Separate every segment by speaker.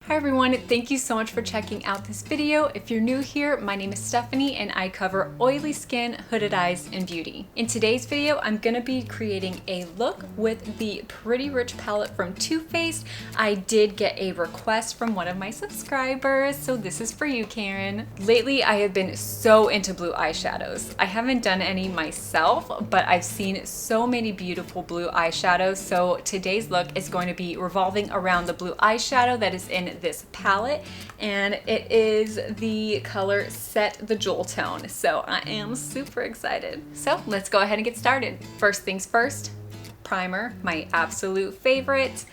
Speaker 1: Hi everyone, thank you so much for checking out this video. If you're new here, my name is Stephanie and I cover oily skin, hooded eyes, and beauty. In today's video, I'm gonna be creating a look with the Pretty Rich palette from Too Faced. I did get a request from one of my subscribers, so this is for you, Karen. Lately, I have been so into blue eyeshadows. I haven't done any myself, but I've seen so many beautiful blue eyeshadows, so today's look is going to be revolving around the blue eyeshadow that is in this palette, and it is the color Set the Jewel Tone. So I am super excited. So let's go ahead and get started. First things first, primer, my absolute favorite.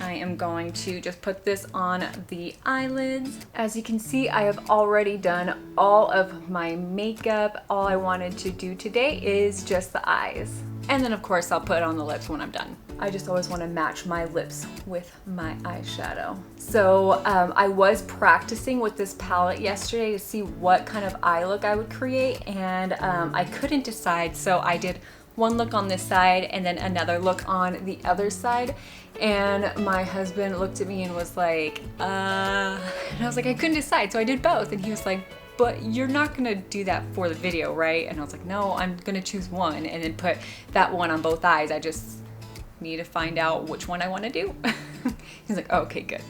Speaker 1: I am going to just put this on the eyelids. As you can see, I have already done all of my makeup. All I wanted to do today is just the eyes. And then of course I'll put it on the lips when I'm done. I just always want to match my lips with my eyeshadow. So I was practicing with this palette yesterday to see what kind of eye look I would create, and I couldn't decide, so I did one look on this side and then another look on the other side. And my husband looked at me and was like, and I was like, I couldn't decide, so I did both. And he was like, but you're not gonna do that for the video, right? And I was like, no, I'm gonna choose one and then put that one on both eyes. I just need to find out which one I wanna do. He's like, oh, okay, good.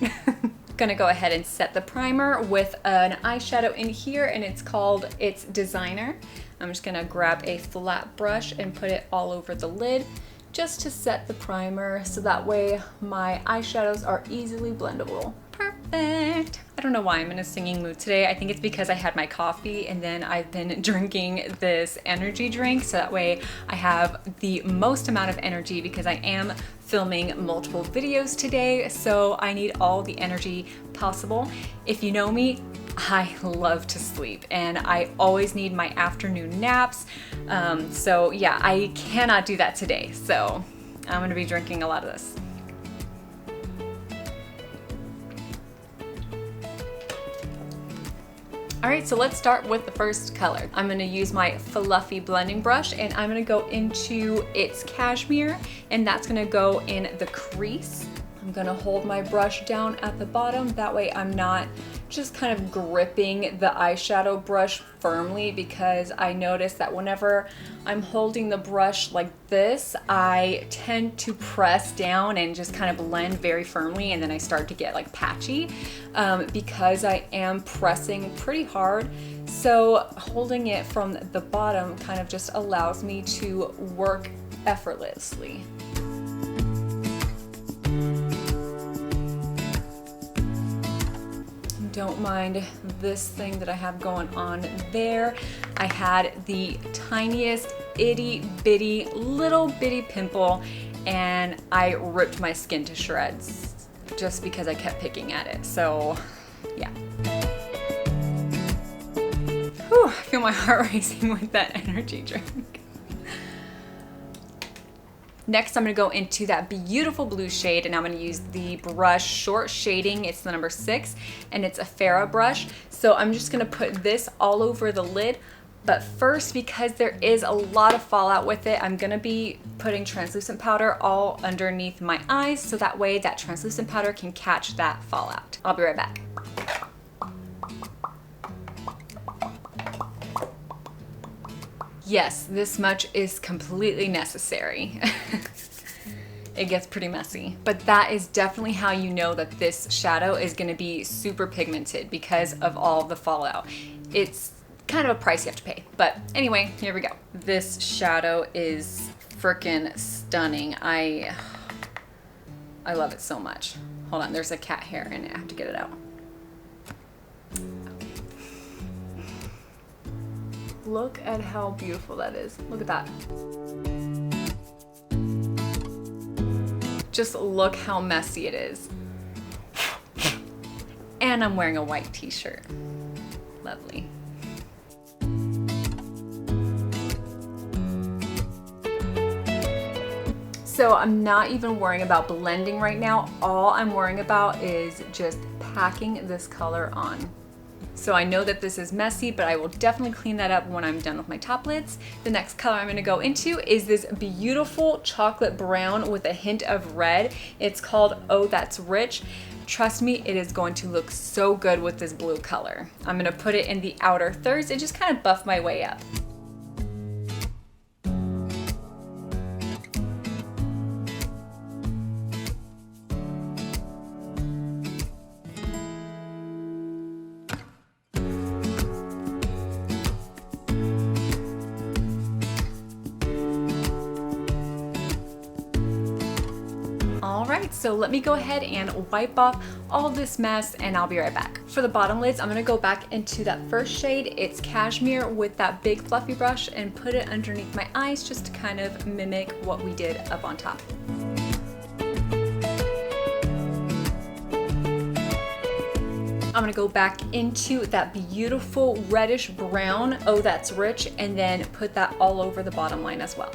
Speaker 1: Gonna go ahead and set the primer with an eyeshadow in here, and it's called It's Designer. I'm just gonna grab a flat brush and put it all over the lid just to set the primer, so that way my eyeshadows are easily blendable. Perfect. I don't know why I'm in a singing mood today. I think it's because I had my coffee and then I've been drinking this energy drink, so that way I have the most amount of energy because I am filming multiple videos today, so I need all the energy possible. If you know me, I love to sleep and I always need my afternoon naps. So yeah, I cannot do that today. So I'm gonna be drinking a lot of this. All right, so let's start with the first color. I'm gonna use my fluffy blending brush and I'm gonna go into It's Cashmere, and that's gonna go in the crease. I'm gonna hold my brush down at the bottom. That way I'm not just kind of gripping the eyeshadow brush firmly, because I notice that whenever I'm holding the brush like this, I tend to press down and just kind of blend very firmly, and then I start to get like patchy because I am pressing pretty hard. So holding it from the bottom kind of just allows me to work effortlessly. Don't mind this thing that I have going on there. I had the tiniest itty bitty little bitty pimple and I ripped my skin to shreds just because I kept picking at it. So yeah. Whew, I feel my heart racing with that energy drink. Next, I'm gonna go into that beautiful blue shade, and I'm gonna use the brush Short Shading. It's the number 6, and it's a Farrah brush. So I'm just gonna put this all over the lid. But first, because there is a lot of fallout with it, I'm gonna be putting translucent powder all underneath my eyes, so that way that translucent powder can catch that fallout. I'll be right back. Yes, this much is completely necessary. It gets pretty messy, but that is definitely how you know that this shadow is gonna be super pigmented, because of all the fallout. It's kind of a price you have to pay, but anyway, here we go. This shadow is freaking stunning. I love it so much. Hold on, there's a cat hair in it. I have to get it out. Look at how beautiful that is. Look at that. Just look how messy it is. And I'm wearing a white t-shirt. Lovely. So I'm not even worrying about blending right now. All I'm worrying about is just packing this color on. So I know that this is messy, but I will definitely clean that up when I'm done with my top lids. The next color I'm gonna go into is this beautiful chocolate brown with a hint of red. It's called Oh That's Rich. Trust me, it is going to look so good with this blue color. I'm gonna put it in the outer thirds and just kind of buff my way up. Alright, so let me go ahead and wipe off all of this mess and I'll be right back. For the bottom lids, I'm going to go back into that first shade. It's Cashmere with that big fluffy brush and put it underneath my eyes just to kind of mimic what we did up on top. I'm gonna go back into that beautiful reddish brown, oh that's rich, and then put that all over the bottom line as well.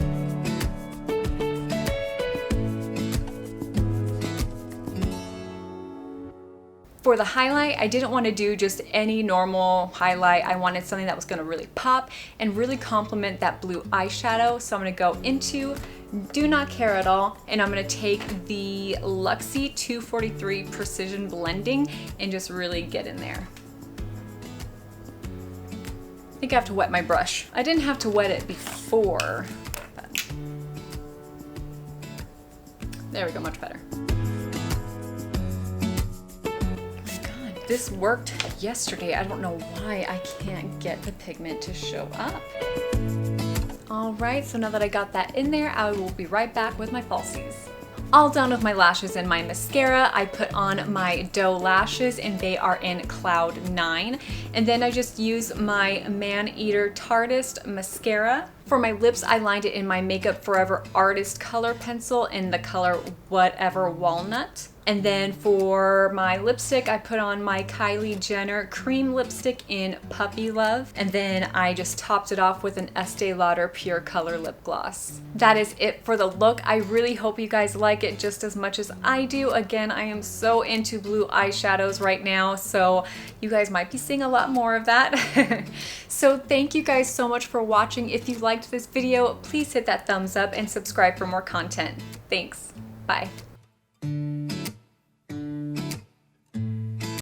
Speaker 1: For the highlight, I didn't want to do just any normal highlight. I wanted something that was going to really pop and really complement that blue eyeshadow. So I'm going to go into Do Not Care at All, and I'm going to take the Luxie 243 Precision Blending and just really get in there. I think I have to wet my brush. I didn't have to wet it before, but there we go, much better. This worked yesterday. I don't know why I can't get the pigment to show up. All right, so now that I got that in there, I will be right back with my falsies. All done with my lashes and my mascara. I put on my Doe Lashes and they are in Cloud 9. And then I just use my Man-Eater Tartist mascara. For my lips, I lined it in my Makeup Forever Artist color pencil in the color Whatever Walnut. And then for my lipstick, I put on my Kylie Jenner cream lipstick in Puppy Love. And then I just topped it off with an Estee Lauder Pure Color lip gloss. That is it for the look. I really hope you guys like it just as much as I do. Again, I am so into blue eyeshadows right now, so you guys might be seeing a lot more of that. So thank you guys so much for watching. If you liked this video, please hit that thumbs up and subscribe for more content. Thanks. Bye.